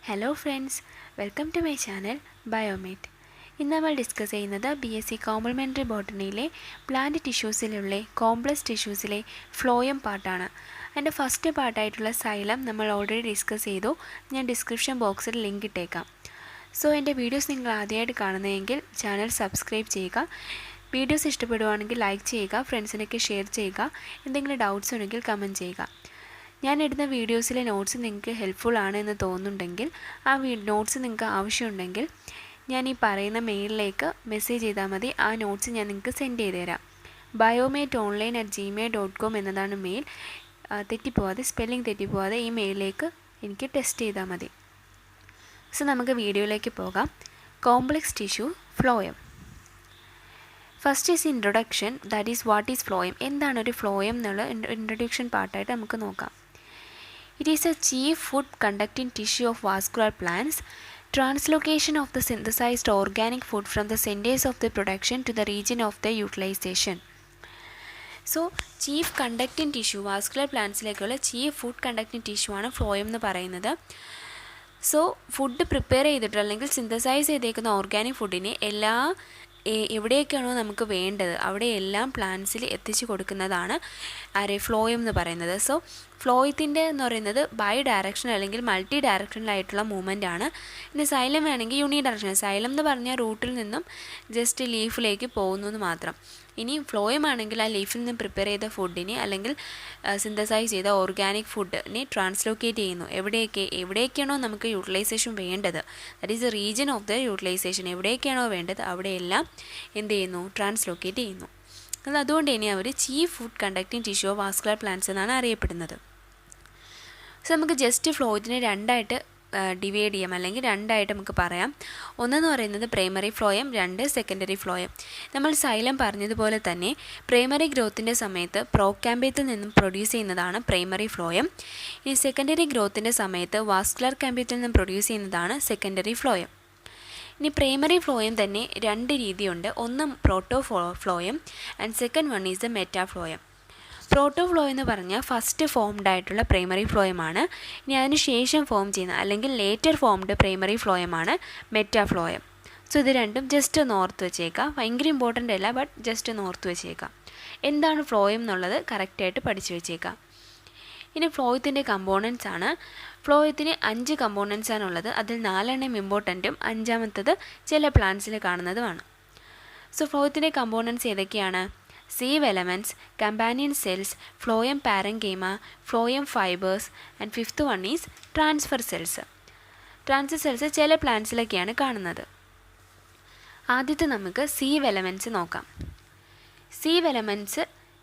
Hello friends, welcome to my channel biomate. ഇന്ന് നമ്മൾ discuss ചെയ്യുന്നത് BSc കോംപ്ലിമെൻ്ററി ബോട്ടണിയിലെ പ്ലാന്റ് ടിഷ്യൂസിലുള്ള കോംപ്ലക്സ് ടിഷ്യൂസിലെ ഫ്ലോയം പാർട്ടാണ്. അതിൻ്റെ ഫസ്റ്റ് പാർട്ടായിട്ടുള്ള സൈലം നമ്മൾ ഓൾറെഡി ഡിസ്കസ് ചെയ്തു. ഞാൻ ഡിസ്ക്രിപ്ഷൻ ബോക്സിൽ ലിങ്ക് ഇട്ടേക്കാം. സോ എൻ്റെ വീഡിയോസ് നിങ്ങൾ ആദ്യമായിട്ട് കാണുന്നതെങ്കിൽ ചാനൽ സബ്സ്ക്രൈബ് ചെയ്യുക. വീഡിയോസ് ഇഷ്ടപ്പെടുവാണെങ്കിൽ ലൈക്ക് ചെയ്യുക, ഫ്രണ്ട്സിനൊക്കെ ഷെയർ ചെയ്യുക. എന്തെങ്കിലും ഡൗട്ട്സ് ഉണ്ടെങ്കിൽ കമൻറ്റ് ചെയ്യുക. ഞാൻ ഇടുന്ന വീഡിയോസിലെ നോട്ട്സ് നിങ്ങൾക്ക് ഹെൽപ്ഫുൾ ആണ് എന്ന് തോന്നുന്നുണ്ടെങ്കിൽ ആ നോട്ട്സ് നിങ്ങൾക്ക് ആവശ്യമുണ്ടെങ്കിൽ ഞാൻ ഈ പറയുന്ന മെയിലിലേക്ക് മെസ്സേജ് ചെയ്താൽ മതി. ആ നോട്ട്സ് ഞാൻ നിങ്ങൾക്ക് സെൻഡ് ചെയ്ത് തരാം. biomateonline@gmail.com എന്നതാണ് മെയിൽ. തെറ്റിപ്പോവാതെ, സ്പെല്ലിംഗ് തെറ്റിപ്പോവാതെ ഈ മെയിലിലേക്ക് എനിക്ക് ടെക്സ്റ്റ് ചെയ്താൽ മതി. സോ നമുക്ക് വീഡിയോയിലേക്ക് പോകാം. Complex tissue phloem. First is introduction, that is what is phloem. എന്താണ് ഒരു ഫ്ലോയം എന്നുള്ള ഇൻട്രൊഡക്ഷൻ പാർട്ടായിട്ട് നമുക്ക് നോക്കാം. It is a chief food conducting tissue of vascular plants. Translocation of the synthesized organic food from the centers of the production to the region of the utilization. So, chief conducting tissue, vascular plantsലേക്കുള്ള chief food conducting tissue ആണ് phloem എന്ന് പറയുന്നത്. So food prepare ചെയ്തിട്ട് അല്ലെങ്കിൽ synthesise ചെയ്തേക്കുന്ന organic ഫുഡിനെ എവിടെയൊക്കെയാണോ നമുക്ക് വേണ്ടത് അവിടെയെല്ലാം പ്ലാന്റ്സിൽ എത്തിച്ചു കൊടുക്കുന്നതാണ് ഫ്ലോയം എന്ന് പറയുന്നത്. സോ ഫ്ലോയത്തിൻ്റെ എന്ന് പറയുന്നത് ബൈ ഡയറക്ഷണൽ അല്ലെങ്കിൽ മൾട്ടി ഡയറക്ഷണലായിട്ടുള്ള മൂവ്മെൻ്റ് ആണ്. ഇനി സൈലം വേണമെങ്കിൽ യൂണി ഡയറക്ഷണൽ. സൈലം എന്ന് പറഞ്ഞാൽ റൂട്ടിൽ നിന്നും ജസ്റ്റ് ലീഫിലേക്ക് പോകുന്നു എന്ന് മാത്രം. ഇനി ഫ്ലോയം ആണെങ്കിൽ ആ ലീഫിൽ നിന്ന് പ്രിപ്പയർ ചെയ്ത ഫുഡിനെ അല്ലെങ്കിൽ സിന്തസൈസ് ചെയ്ത ഓർഗാനിക് ഫുഡിനെ ട്രാൻസ്ലോക്കേറ്റ് ചെയ്യുന്നു. എവിടെയൊക്കെയാണോ നമുക്ക് യൂട്ടിലൈസേഷൻ വേണ്ടത്, that is the region of the utilization. എവിടെയൊക്കെയാണോ വേണ്ടത് അവിടെയെല്ലാം എന്ത് ചെയ്യുന്നു, ട്രാൻസ്ലോക്കേറ്റ് ചെയ്യുന്നു. അതുകൊണ്ട് ഇനി അവർ chief food conducting tissue of vascular plants എന്നാണ് അറിയപ്പെടുന്നത്. സോ നമുക്ക് ജസ്റ്റ് ഫ്ലോയത്തിനെ രണ്ടായിട്ട് ഡിവൈഡ് ചെയ്യാം, അല്ലെങ്കിൽ രണ്ടായിട്ട് നമുക്ക് പറയാം. ഒന്നെന്ന് പറയുന്നത് പ്രൈമറി ഫ്ലോയം, രണ്ട് സെക്കൻഡറി ഫ്ലോയം. നമ്മൾ സൈലം പറഞ്ഞതുപോലെ തന്നെ പ്രൈമറി ഗ്രോത്തിൻ്റെ സമയത്ത് പ്രോകാമ്പിയത്തിൽ നിന്നും പ്രൊഡ്യൂസ് ചെയ്യുന്നതാണ് പ്രൈമറി ഫ്ലോയം. ഇനി സെക്കൻഡറി ഗ്രോത്തിൻ്റെ സമയത്ത് വാസ്കുലർ കാമ്പിയത്തിൽ നിന്നും പ്രൊഡ്യൂസ് ചെയ്യുന്നതാണ് സെക്കൻഡറി ഫ്ലോയം. ഇനി പ്രൈമറി ഫ്ലോയം തന്നെ രണ്ട് രീതിയുണ്ട്. ഒന്ന് protophloem and second one is the metaphloem. Protophloem എന്ന് പറഞ്ഞാൽ ഫസ്റ്റ് ഫോംഡ് ആയിട്ടുള്ള പ്രൈമറി ഫ്ലോയമാണ്. ഇനി അതിന് ശേഷം ഫോം ചെയ്യുന്ന അല്ലെങ്കിൽ ലേറ്റർ ഫോംഡ് പ്രൈമറി ഫ്ലോയമാണ് മെറ്റാഫ്ലോയം. സോ ഇത് രണ്ടും ജസ്റ്റ് ഒന്ന് ഓർത്ത് വെച്ചേക്കാം. ഭയങ്കര ഇമ്പോർട്ടൻ്റ് അല്ല, ബട്ട് ജസ്റ്റ് ഒന്ന് ഓർത്ത് വെച്ചേക്കാം. എന്താണ് ഫ്ലോയം എന്നുള്ളത് കറക്റ്റായിട്ട് പഠിച്ചു വെച്ചേക്കാം. ഇനി ഫ്ലോയത്തിൻ്റെ കമ്പോണൻസ് ആണ്. ഫ്ലോയത്തിന് 5 കമ്പോണൻസ് ആണുള്ളത്. അതിൽ 4 ഇമ്പോർട്ടൻറ്റും 5ാമത്തത് ചില പ്ലാന്റ്സിൽ കാണുന്നതുമാണ്. സോ ഫ്ലോയത്തിൻ്റെ കമ്പോണൻസ് ഏതൊക്കെയാണ്? Sieve elements, companion cells, phloem parenchyma, phloem fibres and 5th one is transfer cells. Transfer cells ചില പ്ലാന്റ്സിലൊക്കെയാണ് കാണുന്നത്. ആദ്യത്തെ നമുക്ക് സീവ് എലമെൻറ്റ്സ് നോക്കാം. Sieve elements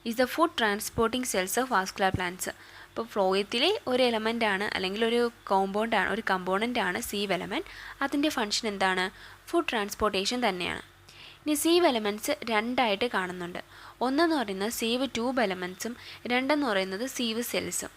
is the food transporting cells of vascular plants. ഇപ്പോൾ ഫ്ലോയത്തിലെ ഒരു എലമെൻ്റാണ് അല്ലെങ്കിൽ ഒരു കമ്പോണൻ്റ് ആണ് സീവ് എലമെൻറ്റ്. അതിൻ്റെ ഫങ്ഷൻ എന്താണ്? ഫുഡ് ട്രാൻസ്പോർട്ടേഷൻ തന്നെയാണ്. ഇനി സീവ് എലമെൻറ്റ്സ് രണ്ടായിട്ട് കാണുന്നുണ്ട്. ഒന്നെന്ന് പറയുന്നത് സീവ് ട്യൂബ് എലമെൻറ്റ്സും രണ്ടെന്ന് പറയുന്നത് സീവ് സെൽസും.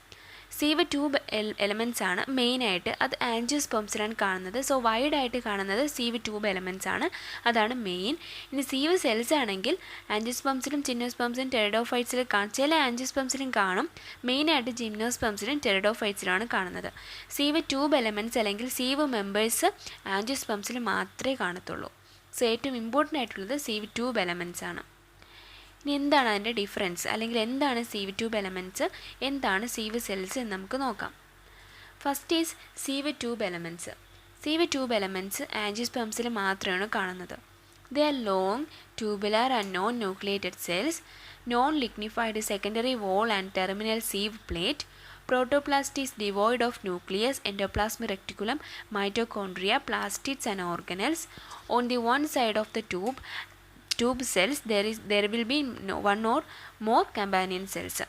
സീവ് ട്യൂബ് എലമെൻറ്റ്സ് ആണ് മെയിനായിട്ട്. അത് ആൻജിയോസ്പേംസിലാണ് കാണുന്നത്. സോ വൈഡായിട്ട് കാണുന്നത് സീവ് ട്യൂബ് എലമെൻറ്റ്സ് ആണ്, അതാണ് മെയിൻ. ഇനി സീവ് സെൽസ് ആണെങ്കിൽ ആൻജിയോസ്പേംസിലും ജിംനോസ്പേംസിലും ടെറിഡോഫൈറ്റ്സിലും ചില ആൻജിയോസ്പേംസിലും കാണും. മെയിനായിട്ട് ജിംനോസ്പേംസിലും ടെറിഡോഫൈറ്റ്സിലാണ് കാണുന്നത്. സീവ് ട്യൂബ് എലമെൻറ്റ്സ് അല്ലെങ്കിൽ സീവ് മെമ്പേഴ്സ് ആൻജിയോസ്പേംസിൽ മാത്രമേ കാണത്തുള്ളൂ. സോ ഏറ്റവും ഇമ്പോർട്ടൻ്റ് ആയിട്ടുള്ളത് സീവ് ട്യൂബ് എലമെൻറ്റ്സ് ആണ്. ഇനി എന്താണ് അതിൻ്റെ ഡിഫറൻസ്, അല്ലെങ്കിൽ എന്താണ് സീവ് ട്യൂബ് എലമെൻറ്റ്സ്, എന്താണ് സീവ് സെൽസ് എന്ന് നമുക്ക് നോക്കാം. First is sieve tube elements. Sieve tube elements ആൻജിയോസ്പേംസിൽ മാത്രമാണ് കാണുന്നത്. They are long tubular and non nucleated cells, non lignified secondary wall and terminal sieve plate. Protoplast is devoid of nucleus, endoplasmic reticulum, mitochondria, plastids and organelles. On the one side of the tube cells there will be one or more companion cells.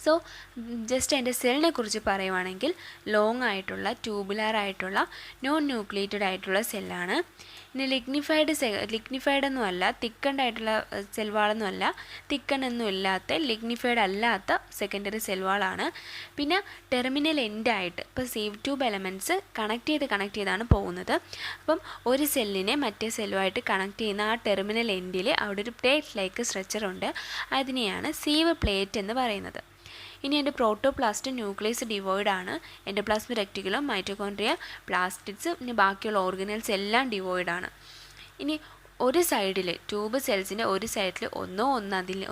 So just അതിൻ്റെ സെല്ലിനെ കുറിച്ച് പറയുവാണെങ്കിൽ long ആയിട്ടുള്ള tubular ആയിട്ടുള്ള non nucleated ആയിട്ടുള്ള സെല്ലാണ്. ഇനി lignified ഒന്നും അല്ല, തിക്കൻഡ് ആയിട്ടുള്ള സെൽവാളൊന്നും അല്ല, തിക്കൺ ഒന്നും ഇല്ലാത്ത ലിഗ്നിഫൈഡ് അല്ലാത്ത സെക്കൻഡറി സെൽവാളാണ്. പിന്നെ ടെർമിനൽ എൻഡായിട്ട് ഇപ്പോൾ സീവ് ട്യൂബ് എലമെൻറ്റ്സ് കണക്ട് ചെയ്താണ് പോകുന്നത്. അപ്പം ഒരു സെല്ലിനെ മറ്റേ സെല്ലുമായിട്ട് കണക്ട് ചെയ്യുന്ന ആ ടെർമിനൽ എൻഡിൽ അവിടെ ഒരു പ്ലേറ്റ് ലൈക്ക് സ്ട്രക്ചർ ഉണ്ട്. അതിനെയാണ് സീവ് പ്ലേറ്റ് എന്ന് പറയുന്നത്. ഇനി എൻ്റെ പ്രോട്ടോപ്ലാസ്റ്റ് ന്യൂക്ലിയസ് ഡിവോയിഡ് ആണ്. എൻഡോപ്ലാസ്മിക് റെക്ടിക്കുലം, മൈറ്റോകോൺട്രിയ, പ്ലാസ്റ്റിഡ്സ്, പിന്നെ ബാക്കിയുള്ള ഓർഗനൽസ് എല്ലാം ഡിവോയിഡ് ആണ്. ഇനി ഒരു സൈഡിൽ ട്യൂബ് സെൽസിൻ്റെ ഒരു സൈഡിൽ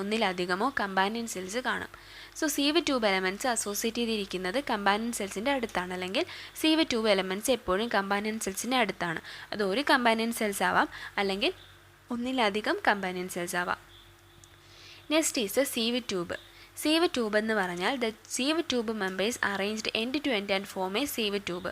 ഒന്നിലധികമോ കമ്പാനിയൻ സെൽസ് കാണാം. So sieve tube elements associate ചെയ്തിരിക്കുന്നത് കമ്പാനിയൻ സെൽസിൻ്റെ അടുത്താണ്, അല്ലെങ്കിൽ സീവ് ട്യൂബ് എലമെൻറ്റ്സ് എപ്പോഴും കമ്പാനിയൻ സെൽസിൻ്റെ അടുത്താണ്. അത് ഒരു കമ്പാനിയൻ സെൽസ് ആവാം, അല്ലെങ്കിൽ ഒന്നിലധികം കമ്പാനിയൻ സെൽസ് ആവാം. Next is sieve tube. Sieve tube എന്ന് പറഞ്ഞാൽ the sieve tube members arranged end to end and form a sieve tube.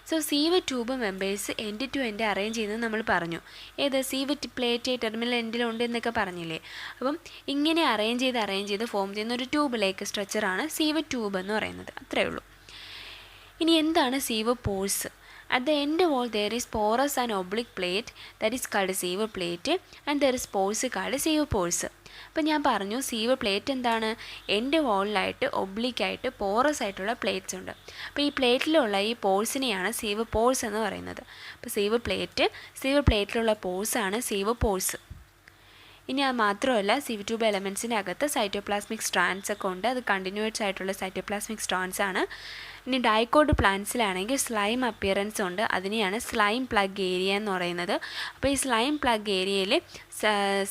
So sieve tube members end to end arrange ചെയ്യുന്നത് നമ്മൾ പറഞ്ഞു. ഏത് സീവ് പ്ലേറ്റ് ടെർമിനൽ എൻഡിലുണ്ട് എന്നൊക്കെ പറഞ്ഞില്ലേ. അപ്പം ഇങ്ങനെ അറേഞ്ച് ചെയ്ത് ഫോം ചെയ്യുന്ന ഒരു ട്യൂബിലേക്ക് സ്ട്രക്ചറാണ് സീവ് ട്യൂബ് എന്ന് പറയുന്നത്. അത്രയേ ഉള്ളൂ. ഇനി എന്താണ് sieve pores? At the end wall there is porous and oblique plate that is called sieve plate, and there is pores called sieve pores. അപ്പോൾ ഞാൻ പറഞ്ഞു സീവ് പ്ലേറ്റ് എന്താണ്, എൻഡ് വോളിലായിട്ട് ഒബ്ലിക്കായിട്ട് പോറസ് ആയിട്ടുള്ള പ്ലേറ്റ്സ് ഉണ്ട്. അപ്പോൾ ഈ പ്ലേറ്റിലുള്ള ഈ പോഴ്സിനെയാണ് സീവ് പോഴ്സ് എന്ന് പറയുന്നത്. അപ്പോൾ സീവ് പ്ലേറ്റിലുള്ള പോഴ്സാണ് സീവ് പോഴ്സ്. ഇനി അത് മാത്രമല്ല, സീവ് ട്യൂബ് എലമെൻറ്റ്സിൻ്റെ അകത്ത് സൈറ്റോപ്ലാസ്മിക് സ്ട്രാൻഡ്സ് ഒക്കെ ഉണ്ട്. അത് കണ്ടിന്യൂസ് ആയിട്ടുള്ള സൈറ്റോപ്ലാസ്മിക് സ്ട്രാൻഡ്സ് ആണ്. ഇനി ഡൈക്കോട്ട് പ്ലാന്റ്സിലാണെങ്കിൽ സ്ലൈം അപ്പിയറൻസ് ഉണ്ട്. അതിനെയാണ് സ്ലൈം പ്ലഗ് ഏരിയ എന്ന് പറയുന്നത്. അപ്പോൾ ഈ സ്ലൈം പ്ലഗ് ഏരിയയിൽ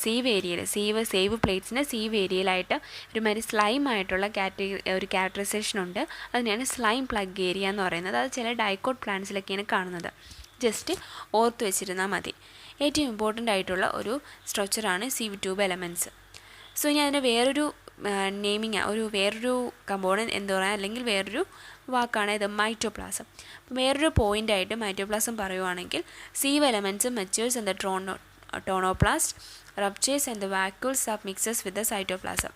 സീവ് പ്ലേറ്റ്സിൻ്റെ സീവ് ഏരിയയിലായിട്ട് ഒരുമാതിരി സ്ലൈം ആയിട്ടുള്ള ഒരു ക്യാരക്ടറൈസേഷൻ ഉണ്ട്. അതിനെയാണ് സ്ലൈം പ്ലഗ് ഏരിയ എന്ന് പറയുന്നത്. അത് ചില ഡൈക്കോട്ട് പ്ലാന്റ്സിലൊക്കെയാണ് കാണുന്നത്. ജസ്റ്റ് ഓർത്ത് വെച്ചിരുന്നാൽ മതി. ഏറ്റവും ഇമ്പോർട്ടൻ്റ് ആയിട്ടുള്ള ഒരു സ്ട്രക്ചറാണ് സീവ് ട്യൂബ് എലമെൻറ്റ്സ്. സോ ഞാൻ അതിൻ്റെ വേറൊരു വേറൊരു കമ്പോണൻറ്റ് എന്താ പറയുക, അല്ലെങ്കിൽ വേറൊരു വാക്കാണ് ഇത് മൈറ്റോപ്ലാസം. അപ്പോൾ വേറൊരു പോയിൻ്റായിട്ട് മൈറ്റോപ്ലാസം പറയുവാണെങ്കിൽ sieve elements matures in the tonoplast, ruptures and the vacuole sub mixes with the cytoplasm.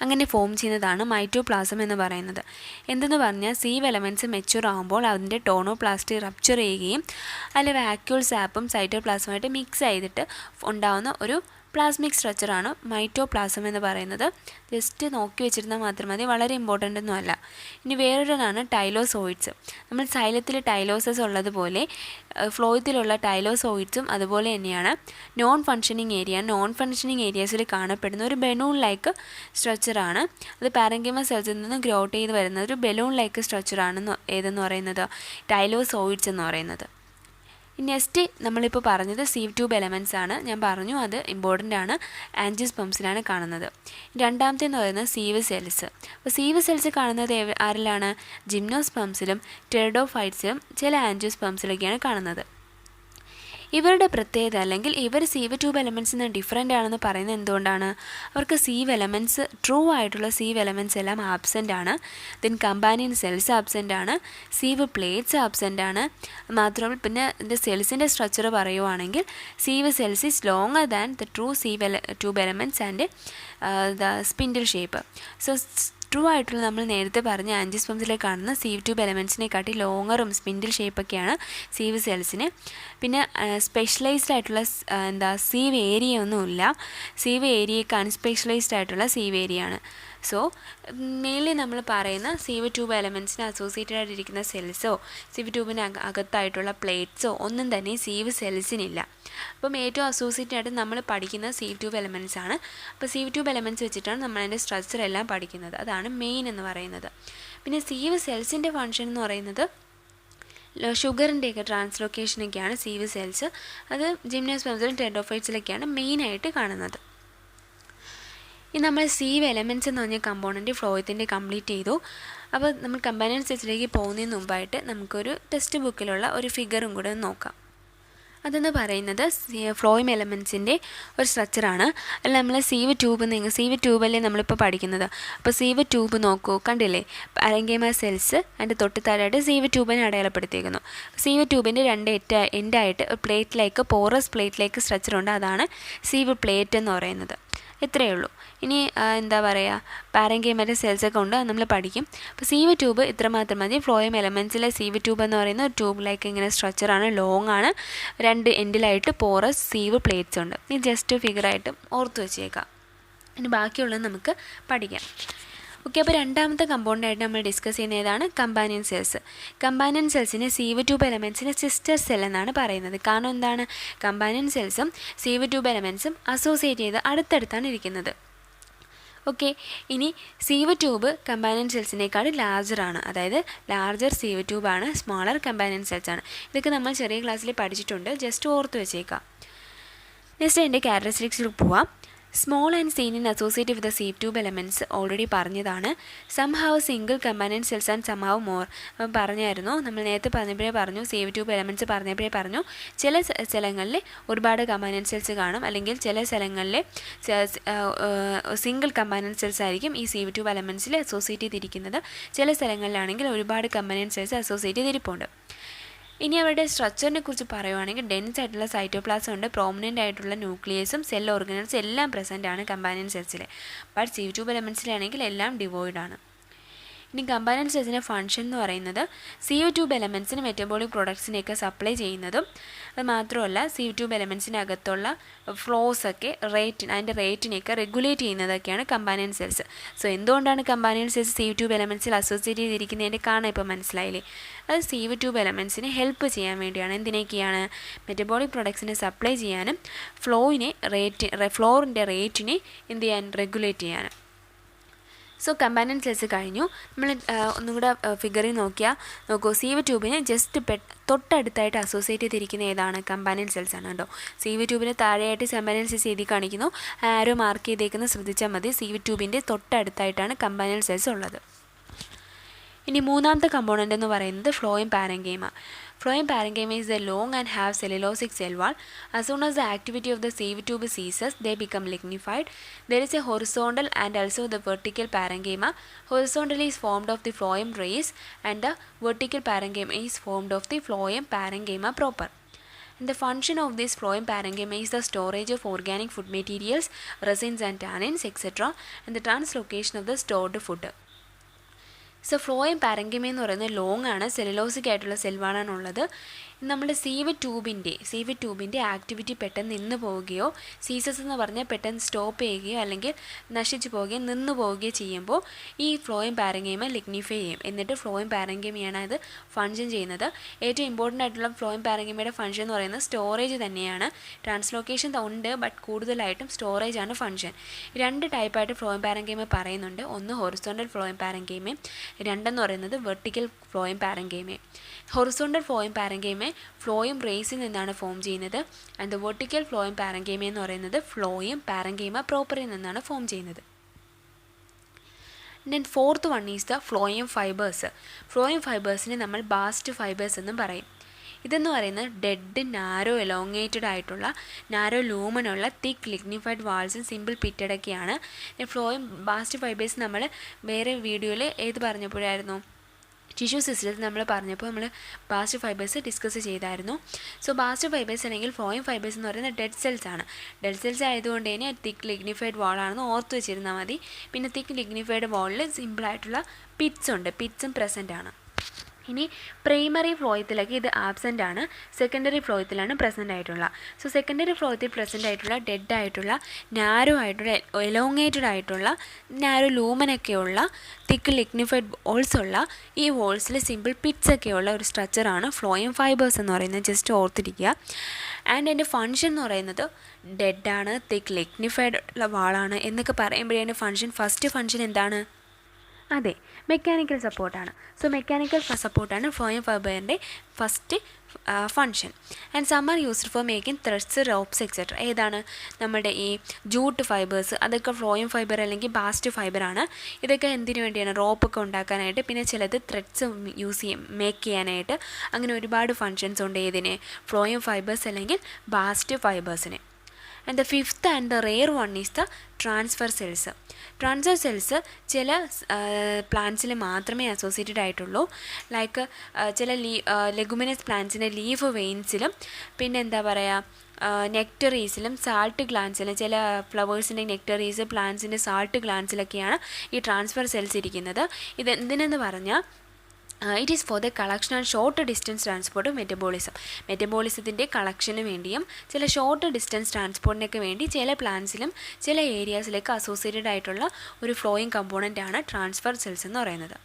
അങ്ങനെ ഫോം ചെയ്യുന്നതാണ് മൈറ്റോപ്ലാസം എന്ന് പറയുന്നത്. എന്തെന്ന് പറഞ്ഞാൽ സീവ് എലമെൻറ്റ്സ് മെച്യൂർ ആകുമ്പോൾ അതിൻ്റെ ടോണോപ്ലാസ്റ്റ് റപ്ചർ ചെയ്യുകയും അതിൽ വാക്യൂൾ സാപ്പും സൈറ്റോപ്ലാസമായിട്ട് മിക്സ് ചെയ്തിട്ട് ഉണ്ടാകുന്ന ഒരു പ്ലാസ്മിക് സ്ട്രക്ചറാണ് മൈറ്റോപ്ലാസം എന്ന് പറയുന്നത്. ജസ്റ്റ് നോക്കി വെച്ചിരുന്നാൽ മാത്രം മതി, വളരെ ഇമ്പോർട്ടൻ്റ് ഒന്നും അല്ല. ഇനി വേറൊരെണ്ണമാണ് ടൈലോസോയിഡ്സ്. നമ്മൾ സൈലത്തിൽ ടൈലോസസ് ഉള്ളതുപോലെ ഫ്ലോയത്തിലുള്ള ടൈലോസോയിഡ്സും അതുപോലെ തന്നെയാണ്. നോൺ ഫങ്ഷനിങ് ഏരിയാസിൽ കാണപ്പെടുന്ന ഒരു ബലൂൺ ലൈക്ക് സ്ട്രക്ചറാണ്. അത് പാരൻകൈമ സെൽസിൽ നിന്ന് ഗ്രോട്ട് ചെയ്ത് വരുന്ന ഒരു ബലൂൺ ലൈക്ക് സ്ട്രക്ചറാണ് ഏതെന്ന് പറയുന്നത്, ടൈലോസോയിഡ്സ് എന്ന് പറയുന്നത്. നെക്സ്റ്റ് നമ്മളിപ്പോൾ പറഞ്ഞത് സീവ് ട്യൂബ് എലമെൻറ്റ്സ് ആണ്. ഞാൻ പറഞ്ഞു അത് ഇമ്പോർട്ടൻ്റ് ആണ്, ആൻജിയോസ്പംസിലാണ് കാണുന്നത്. രണ്ടാമത്തെ എന്ന് പറയുന്നത് സീവ് സെൽസ്. അപ്പോൾ സീവ് സെൽസ് കാണുന്നത് ആരിലാണ്? ജിംനോസ്പംസിലും ടെറിഡോഫൈറ്റ്സിലും ചില ആൻജിയോസ്പംസിലൊക്കെയാണ് കാണുന്നത്. ഇവരുടെ പ്രത്യേകത, അല്ലെങ്കിൽ ഇവർ സീവ് ട്യൂബ് എലമെൻറ്റ്സിൽ നിന്ന് ഡിഫറൻ്റ് ആണെന്ന് പറയുന്നത് എന്തുകൊണ്ടാണ്? അവർക്ക് ട്രൂ ആയിട്ടുള്ള സീവ് എലമെൻറ്റ്സ് എല്ലാം ആബ്സെൻ്റ് ആണ്. ദെൻ കമ്പാനിയൻ സെൽസ് ആബ്സെൻ്റ് ആണ്, സീവ് പ്ലേറ്റ്സ് ആബ്സെൻ്റ് ആണ്. മാത്രമല്ല പിന്നെ ഇതിൻ്റെ സെൽസിൻ്റെ സ്ട്രക്ചർ പറയുവാണെങ്കിൽ sieve cells is longer than the true tube elements and the spindle shape. So true ആയിട്ടുള്ള നമ്മൾ നേരത്തെ പറഞ്ഞ ആൻജിയോസ്പംസിൽ കാണുന്ന സീവ് ട്യൂബ് എലമെൻറ്റ്സിനെക്കാട്ടി ലോങ്ങറും സ്പിൻഡിൽ ഷേപ്പൊക്കെയാണ് സീവ് സെൽസിന്. പിന്നെ സ്പെഷ്യലൈസ്ഡ് ആയിട്ടുള്ള സീവ് ഏരിയ ഒന്നുമില്ല. സീവ് ഏരിയയ്ക്ക് അൺസ്പെഷ്യലൈസ്ഡ് ആയിട്ടുള്ള സീവ് ഏരിയ ആണ്. സോ മെയിൻലി നമ്മൾ പറയുന്ന സീവ് ട്യൂബ് എലമെൻറ്റ്സിന് അസോസിയേറ്റഡ് ആയിട്ടിരിക്കുന്ന സെൽസോ സീവ് ട്യൂബിന് അകത്തായിട്ടുള്ള പ്ലേറ്റ്സോ ഒന്നും തന്നെ സീവ് സെൽസിനില്ല. അപ്പം ഏറ്റവും അസോസിയേറ്റഡ് ആയിട്ട് നമ്മൾ പഠിക്കുന്ന സീവ് ട്യൂബ് എലമെൻറ്റ്സ് ആണ്. അപ്പോൾ സീവ് ട്യൂബ് എലമെൻറ്റ്സ് വെച്ചിട്ടാണ് നമ്മൾ അതിൻ്റെ സ്ട്രക്ചർ എല്ലാം പഠിക്കുന്നത്. അതാണ് മെയിൻ എന്ന് പറയുന്നത്. പിന്നെ സീവ് സെൽസിൻ്റെ ഫങ്ഷൻ എന്ന് പറയുന്നത് ഷുഗറിൻ്റെയൊക്കെ ട്രാൻസ്ലൊക്കേഷനൊക്കെയാണ് സീവ് സെൽസ്. അത് ജിംനോസ്പംസിലും ടെറിഡോഫൈറ്റ്സിലൊക്കെയാണ് മെയിനായിട്ട് കാണുന്നത്. ഇനി നമ്മൾ സീവ് എലമെൻറ്റ്സ് എന്ന് പറഞ്ഞ കമ്പോണൻറ്റ് ഫ്ലോയത്തിൻ്റെ കംപ്ലീറ്റ് ചെയ്തു. അപ്പോൾ നമ്മൾ കമ്പാനിയൻ സെൽസിലേക്ക് പോകുന്നതിന് മുമ്പായിട്ട് നമുക്കൊരു ടെക്സ്റ്റ് ബുക്കിലുള്ള ഒരു ഫിഗറും കൂടെ നോക്കാം. അതെന്ന് പറയുന്നത് ഫ്ലോയം എലമെൻറ്റ്സിൻ്റെ ഒരു സ്ട്രക്ചറാണ്. അല്ല നമ്മൾ സീവ് ട്യൂബല്ലേ നമ്മളിപ്പോൾ പഠിക്കുന്നത്. അപ്പോൾ സീവ് ട്യൂബ് നോക്കൂ, കണ്ടില്ലേ? പാരൻകൈമ സെൽസ് അതിൻ്റെ തൊട്ട് താഴെയായിട്ട് സീവ് ട്യൂബിനെ അടയാളപ്പെടുത്തിയിരിക്കുന്നു. സീവ് ട്യൂബിൻ്റെ രണ്ട് എൻഡായിട്ട് പോറസ് പ്ലേറ്റിലേക്ക് സ്ട്രക്ചറുണ്ട്. അതാണ് സീവ് പ്ലേറ്റ് എന്ന് പറയുന്നത്. ഇത്രയേ ഉള്ളൂ. ഇനി എന്താ പറയുക, പാരൻകൈമയുടെ സെൽസൊക്കെ ഉണ്ട്, അത് നമ്മൾ പഠിക്കും. അപ്പോൾ സീവ് ട്യൂബ് ഇത്രമാത്രം മതി. ഫ്ലോയം എലമെൻറ്റ്സിലെ സീവ് ട്യൂബ് എന്ന് പറയുന്ന ഒരു ട്യൂബിലേക്ക് ഇങ്ങനെ സ്ട്രക്ചറാണ്, ലോങ് ആണ്. രണ്ട് എൻഡിലായിട്ട് പോറസ് സീവ് പ്ലേറ്റ്സ് ഉണ്ട്. ഇനി ജസ്റ്റ് ഫിഗറായിട്ട് ഓർത്ത് വെച്ചേക്കാം. ഇനി ബാക്കിയുള്ളത് നമുക്ക് പഠിക്കാം. ഓക്കെ, അപ്പോൾ രണ്ടാമത്തെ കമ്പോണൻ്റായിട്ട് നമ്മൾ ഡിസ്കസ് ചെയ്യുന്ന ഏതാണ്? Companion cells. കമ്പാനിയൻ സെൽസിനെ സീവ് ട്യൂബ് എലമെൻറ്റ്സിന് സിസ്റ്റർ സെൽ എന്നാണ് പറയുന്നത്. കാരണം എന്താണ്? കമ്പാനിയൻ സെൽസും സീവ് ട്യൂബ് എലമെൻറ്റ്സും അസോസിയേറ്റ് ചെയ്ത് അടുത്തടുത്താണ് ഇരിക്കുന്നത്. ഓക്കെ, ഇനി സീവ് ട്യൂബ് കമ്പാനിയൻ സെൽസിനേക്കാൾ ലാർജറാണ്, അതായത് ലാർജർ സീവ് ട്യൂബാണ്, സ്മോളർ കമ്പാനിയൻ സെൽസ് ആണ്. ഇതൊക്കെ നമ്മൾ ചെറിയ ക്ലാസ്സിൽ പഠിച്ചിട്ടുണ്ട്, ജസ്റ്റ് ഓർത്ത് വെച്ചേക്കാം. നെക്സ്റ്റ് അതിൻ്റെ ക്യാരക്ടറിസ്റ്റിക്സിൽ പോവാം. Small and seen in associate with the sieve tube elements already പറഞ്ഞതാണ്. Some have single companion cells and some have more പറഞ്ഞായിരുന്നു. നമ്മൾ നേരത്തെ പറഞ്ഞപ്പോഴേ പറഞ്ഞു, സീവ് ട്യൂബ് എലമെൻറ്റ്സ് പറഞ്ഞപ്പോഴേ പറഞ്ഞു, ചില സ്ഥലങ്ങളിൽ ഒരുപാട് കമ്പാനിയൻ സെൽസ് കാണും, അല്ലെങ്കിൽ ചില സ്ഥലങ്ങളിൽ സിംഗിൾ കമ്പാനിയൻ സെൽസ് ആയിരിക്കും ഈ സീവ് ട്യൂബ് എലമെൻറ്റ്സിൽ അസോസിയേറ്റ് ചെയ്തിരിക്കുന്നത്. ചില സ്ഥലങ്ങളിലാണെങ്കിൽ ഒരുപാട് കമ്പാനിയൻ സെൽസ് അസോസിയേറ്റ് ചെയ്തിരിപ്പുണ്ട്. ഇനി അവരുടെ സ്ട്രക്ചറിനെ കുറിച്ച് പറയുവാണെങ്കിൽ ഡെൻസ് ആയിട്ടുള്ള സൈറ്റോപ്ലാസം ഉണ്ട്, പ്രോമിനൻ്റ് ആയിട്ടുള്ള ന്യൂക്ലിയസും സെൽ ഓർഗനൽസും എല്ലാം പ്രസൻ്റ് ആണ് കമ്പാനിയൻ സെൽസിൽ. ബട്ട് സീവ് ട്യൂബ് എലമെൻറ്റ്സിലാണെങ്കിൽ എല്ലാം ഡിവോയിഡ് ആണ്. ഇനി കമ്പാനിയൻ സെൽസിൻ്റെ ഫംഗ്ഷൻ എന്ന് പറയുന്നത് സീവ് ട്യൂബ് എലമെൻറ്റ്സിന് മെറ്റബോളിക് പ്രൊഡക്ട്സിനെയൊക്കെ സപ്ലൈ ചെയ്യുന്നതും, അത് മാത്രമല്ല സീവ് ട്യൂബ് എലമെൻറ്റ്സിനകത്തുള്ള ഫ്ലോസൊക്കെ അതിൻ്റെ റേറ്റിനെയൊക്കെ റെഗുലേറ്റ് ചെയ്യുന്നതൊക്കെയാണ് കമ്പാനിയൻ സെൽസ്. സോ എന്തുകൊണ്ടാണ് കമ്പാനിയൻ സെൽസ് സീവ് ട്യൂബ് എലമെൻറ്റ്സിൽ അസോസിയേറ്റ് ചെയ്തിരിക്കുന്നതിൻ്റെ കാണാൻ ഇപ്പോൾ മനസ്സിലായില്ലേ? അത് സീവ് ട്യൂബ് എലമെൻറ്റ്സിനെ ഹെൽപ്പ് ചെയ്യാൻ വേണ്ടിയാണ്. എന്തിനൊക്കെയാണ്? മെറ്റബോളിക് പ്രൊഡക്ട്സിനെ സപ്ലൈ ചെയ്യാനും ഫ്ലോറിൻ്റെ റേറ്റിനെ എന്ത് ചെയ്യാൻ? റെഗുലേറ്റ് ചെയ്യാനും. സോ കമ്പാനിയൻ സെൽസ് കഴിഞ്ഞു. നമ്മൾ ഒന്നും കൂടെ ഫിഗറിൽ നോക്കൂ, സീവ് ട്യൂബിന് ജസ്റ്റ് തൊട്ടടുത്തായിട്ട് അസോസിയേറ്റ് ചെയ്തിരിക്കുന്ന ഏതാണ്? കമ്പാനിയൻ സെൽസ് ആണ് കേട്ടോ. സീവ് ട്യൂബിന് താഴെയായിട്ട് കമ്പാനിയൻ സെൽസ് എഴുതി കാണിക്കുന്നു, ആരോ മാർക്ക് ചെയ്തേക്കുന്നത് ശ്രദ്ധിച്ചാൽ മതി. സീവ് ട്യൂബിൻ്റെ തൊട്ടടുത്തായിട്ടാണ് കമ്പാനിയൻ സെൽസ് ഉള്ളത്. ഇനി മൂന്നാമത്തെ കമ്പോണൻ്റ് എന്ന് പറയുന്നത് phloem parenchyma. Phloem parenchyma is a long and have cellulosic cell wall. As soon as the activity of the sieve tube ceases, they become lignified. There is a horizontal and also the vertical parenchyma. Horizontal is formed of the phloem rays and the vertical parenchyma is formed of the phloem parenchyma proper. And the function of this phloem parenchyma is the storage of organic food materials, resins and tannins, etc. and the translocation of the stored food. So phloem parenchyma എന്ന് പറയുന്നത് long ആണ്, cellulosic ആയിട്ടുള്ള സെൽവാളാണുള്ളത്. നമ്മുടെ sieve ട്യൂബിൻ്റെ activity പെട്ടെന്ന് നിന്ന് പോവുകയോ, ceases എന്ന് പറഞ്ഞാൽ പെട്ടെന്ന് സ്റ്റോപ്പ് ചെയ്യുകയോ അല്ലെങ്കിൽ നശിച്ചു പോവുകയോ നിന്ന് പോവുകയോ ചെയ്യുമ്പോൾ ഈ ഫ്ലോയം പാരങ്കൈമ ലിഗ്നിഫൈ ചെയ്യും. എന്നിട്ട് ഫ്ലോയം പാരങ്കൈമയാണ് അത് ഫങ്ഷൻ ചെയ്യുന്നത്. ഏറ്റവും ഇമ്പോർട്ടൻ്റ് ആയിട്ടുള്ള ഫ്ലോയം പാരങ്കൈമയുടെ ഫങ്ഷൻ എന്ന് പറയുന്നത് സ്റ്റോറേജ് തന്നെയാണ്. ട്രാൻസ്ലോക്കേഷൻ ഉണ്ട്, ബട്ട് കൂടുതലായിട്ടും സ്റ്റോറേജ് ആണ് ഫങ്ഷൻ. രണ്ട് ടൈപ്പായിട്ട് ഫ്ലോയം പാരങ്കൈമ പറയുന്നുണ്ട്. ഒന്ന് ഹൊറിസോണ്ടൽ ഫ്ലോയം പാരങ്കൈമയും, രണ്ടെന്ന് പറയുന്നത് വെർട്ടിക്കൽ ഫ്ലോയം പാരങ്കൈമയും. ഹൊറിസോണ്ടൽ ഫ്ലോയം പാരങ്കൈമ ഫ്ലോയം റേസിൽ നിന്നാണ് ഫോം ചെയ്യുന്നത്. ആൻഡ് വെർട്ടിക്കൽ ഫ്ലോയം പാരങ്കൈമ എന്ന് പറയുന്നത് ഫ്ലോയം പാരങ്കൈമ പ്രോപ്പറിൽ നിന്നാണ് ഫോം ചെയ്യുന്നത്. Then fourth one is the phloem fibres. Phloem ഫൈബേഴ്സിനെ നമ്മൾ ബാസ്റ്റ് ഫൈബേഴ്സ് എന്നും പറയും. ഇതെന്ന് പറയുന്നത് ഡെഡ് നാരോ എലോങ്ങേറ്റഡ് ആയിട്ടുള്ള നാരോ ലൂമനുള്ള തിക്ക് ലിഗ്നിഫൈഡ് വാൾസും സിമ്പിൾ പിറ്റഡൊക്കെയാണ്. ഫ്ലോയം ബാസ്റ്റ് ഫൈബേഴ്സ് നമ്മൾ വേറെ വീഡിയോയിൽ ഏത് പറഞ്ഞപ്പോഴായിരുന്നു? ടിഷ്യൂ സിസ്റ്റത്തിൽ നമ്മൾ പറഞ്ഞപ്പോൾ നമ്മൾ ബാസ്റ്റ് ഫൈബേഴ്സ് ഡിസ്കസ് ചെയ്തായിരുന്നു. സോ ബാസ്റ്റ് ഫൈബേഴ്സ് അല്ലെങ്കിൽ ഫ്ലോയം ഫൈബേഴ്സ് എന്ന് പറയുന്നത് ഡെഡ് സെൽസ് ആണ്. ഡെഡ് സെൽസ് ആയതുകൊണ്ട് തന്നെ തിക്ക് ലിഗ്നിഫൈഡ് വാളാണെന്ന് ഓർത്ത് വെച്ചിരുന്നാൽ മതി. പിന്നെ തിക്ക് ലിഗ്നിഫൈഡ് വാളിൽ സിമ്പിളായിട്ടുള്ള പിറ്റ്സും പ്രസൻ്റ് ആണ്. ഇനി പ്രൈമറി ഫ്ലോയത്തിലൊക്കെ ഇത് ആബ്സെൻ്റ് ആണ്, സെക്കൻഡറി ഫ്ലോയത്തിലാണ് പ്രസൻ്റ് ആയിട്ടുള്ള. സോ സെക്കൻഡറി ഫ്ലോയത്തിൽ പ്രസൻ്റ് ആയിട്ടുള്ള ഡെഡ് ആയിട്ടുള്ള നാരോ ആയിട്ടുള്ള എലോങ്ങേറ്റഡ് ആയിട്ടുള്ള നാരോ ലൂമനൊക്കെയുള്ള തിക്ക് ലിഗ്നിഫൈഡ് വോൾസ് ഉള്ള ഈ വോൾസിൽ സിമ്പിൾ പിറ്റ്സ് ഒക്കെയുള്ള ഒരു സ്ട്രക്ചറാണ് ഫ്ലോയം ഫൈബേഴ്സ് എന്ന് പറയുന്നത്. ജസ്റ്റ് ഓർത്തിരിക്കുക. ആൻഡ് എൻ്റെ ഫങ്ഷൻ എന്ന് പറയുന്നത് ഡെഡാണ്, തിക്ക് ലിഗ്നിഫൈഡ് ഉള്ള വാളാണ് എന്നൊക്കെ പറയുമ്പോഴേ ഫസ്റ്റ് ഫങ്ഷൻ എന്താണ്? അതെ, മെക്കാനിക്കൽ സപ്പോർട്ടാണ്. സോ മെക്കാനിക്കൽ സപ്പോർട്ടാണ് ഫ്ലോയം ഫൈബറിൻ്റെ first function. And some are used for making threads, ropes etcetera. ഏതാണ്? നമ്മുടെ ഈ ജൂട്ട് ഫൈബേഴ്സ്, അതൊക്കെ ഫ്ലോയം ഫൈബർ അല്ലെങ്കിൽ ബാസ്റ്റ് ഫൈബറാണ്. ഇതൊക്കെ എന്തിനു വേണ്ടിയാണ്? റോപ്പൊക്കെ ഉണ്ടാക്കാനായിട്ട്, പിന്നെ ചിലത് ത്രെഡ്സ് മേക്ക് ചെയ്യാനായിട്ട്. അങ്ങനെ ഒരുപാട് ഫങ്ഷൻസ് ഉണ്ട് ഏതിന്? ഫ്ലോയം ഫൈബേഴ്സ് അല്ലെങ്കിൽ ബാസ്റ്റ് ഫൈബേഴ്സിന്. And the fifth and the rare one is the transfer cells. Transfer cells ചില പ്ലാന്റ്സിൽ മാത്രമേ അസോസിയേറ്റഡ് ആയിട്ടുള്ളൂ. ലൈക്ക് ചില ലെഗുമിനസ് പ്ലാന്റ്സിൻ്റെ ലീഫ് വെയിൻസിലും പിന്നെ എന്താ പറയുക നെക്ടറീസിലും സാൾട്ട് ഗ്ലാൻസിലും, ചില ഫ്ലവേഴ്സിൻ്റെ നെക്ടറീസ് പ്ലാന്റ്സിൻ്റെ സാൾട്ട് ഗ്ലാൻസിലൊക്കെയാണ് ഈ ട്രാൻസ്ഫർ സെൽസ് ഇരിക്കുന്നത്. ഇത് എന്തിനെന്ന് പറഞ്ഞാൽ it is for the collection and short distance transport metabolism. മെറ്റബോളിസത്തിൻ്റെ കളക്ഷന് വേണ്ടിയും ചില ഷോർട്ട് ഡിസ്റ്റൻസ് ട്രാൻസ്പോർട്ടിനൊക്കെ വേണ്ടി ചില പ്ലാന്റ്സിലും ചില ഏരിയാസിലേക്ക് അസോസിയേറ്റഡ് ആയിട്ടുള്ള ഒരു ഫ്ലോയിങ് കമ്പോണൻ്റ് ആണ് ട്രാൻസ്ഫർ സെൽസ് എന്ന് പറയുന്നത്.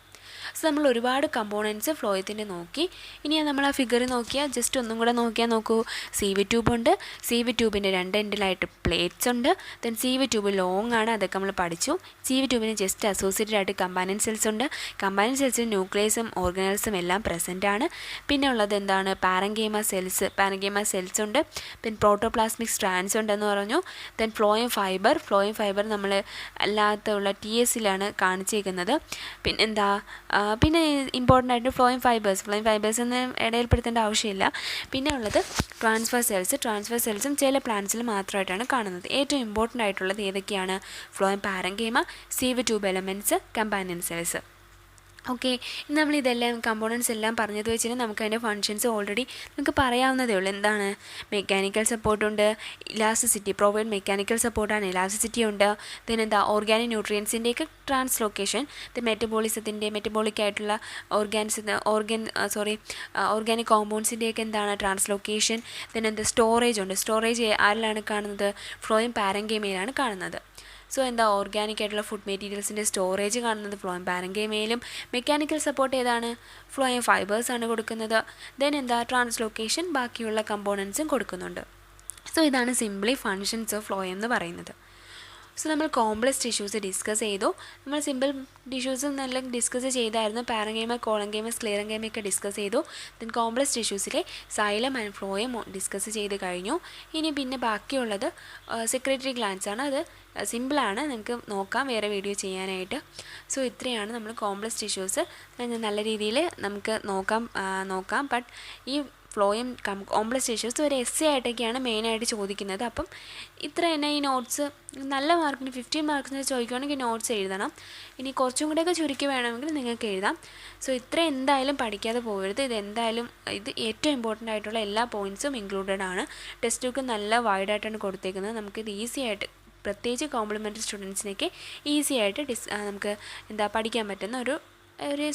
സോ നമ്മൾ ഒരുപാട് കമ്പോണൻസ് ഫ്ലോയത്തിൻ്റെ നോക്കി. ഇനി നമ്മൾ ആ ഫിഗർ നോക്കിയാൽ ജസ്റ്റ് ഒന്നും കൂടെ നോക്കൂ. സീവ് ട്യൂബ് ഉണ്ട്, സീവ് ട്യൂബിൻ്റെ രണ്ട് എൻഡിലായിട്ട് പ്ലേറ്റ്സ് ഉണ്ട്. ദെൻ സീവ് ട്യൂബ് ലോങ് ആണ്, അതൊക്കെ നമ്മൾ പഠിച്ചു. സീവ് ട്യൂബിന് ജസ്റ്റ് അസോസിയേറ്റഡ് ആയിട്ട് കമ്പാനൻ സെൽസ് ഉണ്ട്. കമ്പാനൻ സെൽസിൽ ന്യൂക്ലിയസും ഓർഗനൽസും എല്ലാം പ്രസൻ്റ് ആണ്. പിന്നെ ഉള്ളത് എന്താണ്? പാരങ്കൈമ സെൽസ് ഉണ്ട്. പിന്നെ പ്രോട്ടോപ്ലാസ്മിക് സ്ട്രാൻഡ്സ് ഉണ്ടെന്ന് പറഞ്ഞു. ദെൻ ഫ്ലോയം ഫൈബർ നമ്മൾ അല്ലാത്തുള്ള TSലാണ് കാണിച്ചേക്കുന്നത്. പിന്നെ ഇമ്പോർട്ടൻ്റ് ആയിട്ട് ഫ്ലോയം ഫൈബേഴ്സ് എന്ന് ഇടയിൽപ്പെടുത്തേണ്ട ആവശ്യമില്ല. പിന്നെ ഉള്ളത് ട്രാൻസ്ഫർ സെൽസും ചില പ്ലാന്റ്സിൽ മാത്രമായിട്ടാണ് കാണുന്നത്. ഏറ്റവും ഇമ്പോർട്ടൻ്റ് ആയിട്ടുള്ളത് ഏതൊക്കെയാണ്? Phloem parenchyma, sieve tube elements, companion cells. Okay, നമ്മൾ ഇതെല്ലാം കമ്പോണൻസ് എല്ലാം പറഞ്ഞത് വെച്ചിട്ട് നമുക്ക് അതിൻ്റെ ഫങ്ഷൻസ് ഓൾറെഡി നമുക്ക് പറയാവുന്നതേ ഉള്ളൂ. എന്താണ്? മെക്കാനിക്കൽ സപ്പോർട്ടുണ്ട്, ഇലാസ്റ്റിസിറ്റി, പ്രൊവൈഡ് മെക്കാനിക്കൽ സപ്പോർട്ടാണ്, ഇലാസ്റ്റിസിറ്റി ഉണ്ട്. പിന്നെ ഓർഗാനിക് ന്യൂട്രിയൻസിൻ്റെയൊക്കെ ട്രാൻസ്ലൊക്കേഷൻ, മെറ്റബോളിക് ആയിട്ടുള്ള ഓർഗാനിക് കോമ്പൗണ്ട്സിൻ്റെയൊക്കെ എന്താണ്? ട്രാൻസ്ലൊക്കേഷൻ. പിന്നെ സ്റ്റോറേജ് ഉണ്ട്. സ്റ്റോറേജ് ആരിലാണ് കാണുന്നത്? ഫ്ലോയം പാരങ്കൈമയിലാണ് കാണുന്നത്. സോ ഓർഗാനിക് ആയിട്ടുള്ള ഫുഡ് മെറ്റീരിയൽസിൻ്റെ സ്റ്റോറേജ് കാണുന്നത് ഫ്ലോയം പാരങ്കൈമയിലും. മെക്കാനിക്കൽ സപ്പോർട്ട് ഏതാണ്? ഫ്ലോയം ഫൈബേഴ്സാണ് കൊടുക്കുന്നത്. ദെൻ ട്രാൻസ്ലൊക്കേഷൻ ബാക്കിയുള്ള കമ്പോണൻസും കൊടുക്കുന്നുണ്ട്. സോ ഇതാണ് സിംപ്ലി ഫങ്ഷൻസ് ഓഫ് ഫ്ലോയം എന്ന് പറയുന്നത്. സോ നമ്മൾ കോംപ്ലക്സ് ടിഷ്യൂസ് ഡിസ്കസ് ചെയ്തു. നമ്മൾ സിമ്പിൾ ടിഷ്യൂസും നല്ല ഡിസ്കസ് ചെയ്തായിരുന്നു. പാരങ്കൈമ, കോളങ്കൈമ, സ്ക്ലെറങ്കൈമയൊക്കെ ഡിസ്കസ് ചെയ്തു. ദെൻ കോംപ്ലക്സ് ടിഷ്യൂസിലെ സൈലം ആൻഡ് ഫ്ലോയം ഡിസ്കസ് ചെയ്ത് കഴിഞ്ഞു. ഇനി പിന്നെ ബാക്കിയുള്ളത് സെക്രട്ടറി ഗ്ലാൻഡ്സ് ആണ്. അത് സിമ്പിളാണ്, നിങ്ങൾക്ക് നോക്കാം വേറെ വീഡിയോ ചെയ്യാനായിട്ട്. സോ ഇത്രയാണ് നമ്മൾ കോംപ്ലക്സ് ടിഷ്യൂസ് നല്ല രീതിയിൽ നമുക്ക് നോക്കാം. ബട്ട് ഈ ഫ്ലോയം കോംപ്ലക്സ് ടിഷ്യൂസ് ഒരു essay ആയിട്ടൊക്കെയാണ് മെയിനായിട്ട് ചോദിക്കുന്നത്. അപ്പം ഇത്ര തന്നെ ഈ നോട്ട്സ് നല്ല മാർക്കിന് 15 മാർക്സിന് ചോദിക്കുകയാണെങ്കിൽ നോട്ട്സ് എഴുതണം. ഇനി കുറച്ചും കൂടെയൊക്കെ ചുരുക്കി വേണമെങ്കിൽ നിങ്ങൾക്ക് എഴുതാം. സോ ഇത്ര എന്തായാലും പഠിക്കാതെ പോകരുത്. ഇത് ഏറ്റവും ഇമ്പോർട്ടൻ്റ് ആയിട്ടുള്ള എല്ലാ പോയിൻറ്റ്സും ഇൻക്ലൂഡഡ് ആണ്. ടെക്സ്റ്റ് ബുക്ക് നല്ല വൈഡായിട്ടാണ് കൊടുത്തേക്കുന്നത്. നമുക്കിത് ഈസി ആയിട്ട്, പ്രത്യേകിച്ച് കോംപ്ലിമെൻ്ററി സ്റ്റുഡൻസിനൊക്കെ ഈസി ആയിട്ട് നമുക്ക് പഠിക്കാൻ പറ്റുന്ന ഒരു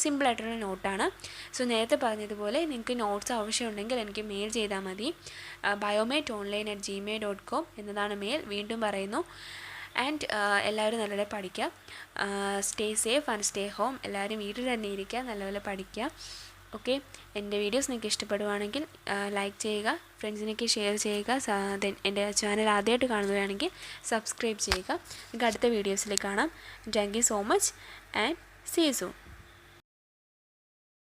സിമ്പിളായിട്ടുള്ള നോട്ടാണ്. സോ നേരത്തെ പറഞ്ഞതുപോലെ നിങ്ങൾക്ക് നോട്ട്സ് ആവശ്യമുണ്ടെങ്കിൽ എനിക്ക് മെയിൽ ചെയ്താൽ മതി. biomateonline@gmail.com എന്നതാണ് മെയിൽ. വീണ്ടും പറയുന്നു. ആൻഡ് എല്ലാവരും നല്ലപോലെ പഠിക്കുക. Stay safe and stay home. എല്ലാവരും വീട്ടിൽ തന്നെ ഇരിക്കുക, നല്ലപോലെ പഠിക്കുക. ഓക്കെ, എൻ്റെ വീഡിയോസ് നിങ്ങൾക്ക് ഇഷ്ടപ്പെടുവാണെങ്കിൽ ലൈക്ക് ചെയ്യുക, ഫ്രണ്ട്സിനൊക്കെ ഷെയർ ചെയ്യുക. ദെൻ എൻ്റെ ചാനൽ ആദ്യമായിട്ട് കാണുകയാണെങ്കിൽ സബ്സ്ക്രൈബ് ചെയ്യുക. നിങ്ങൾക്ക് അടുത്ത വീഡിയോസിൽ കാണാം. Thank you so much and see you soon.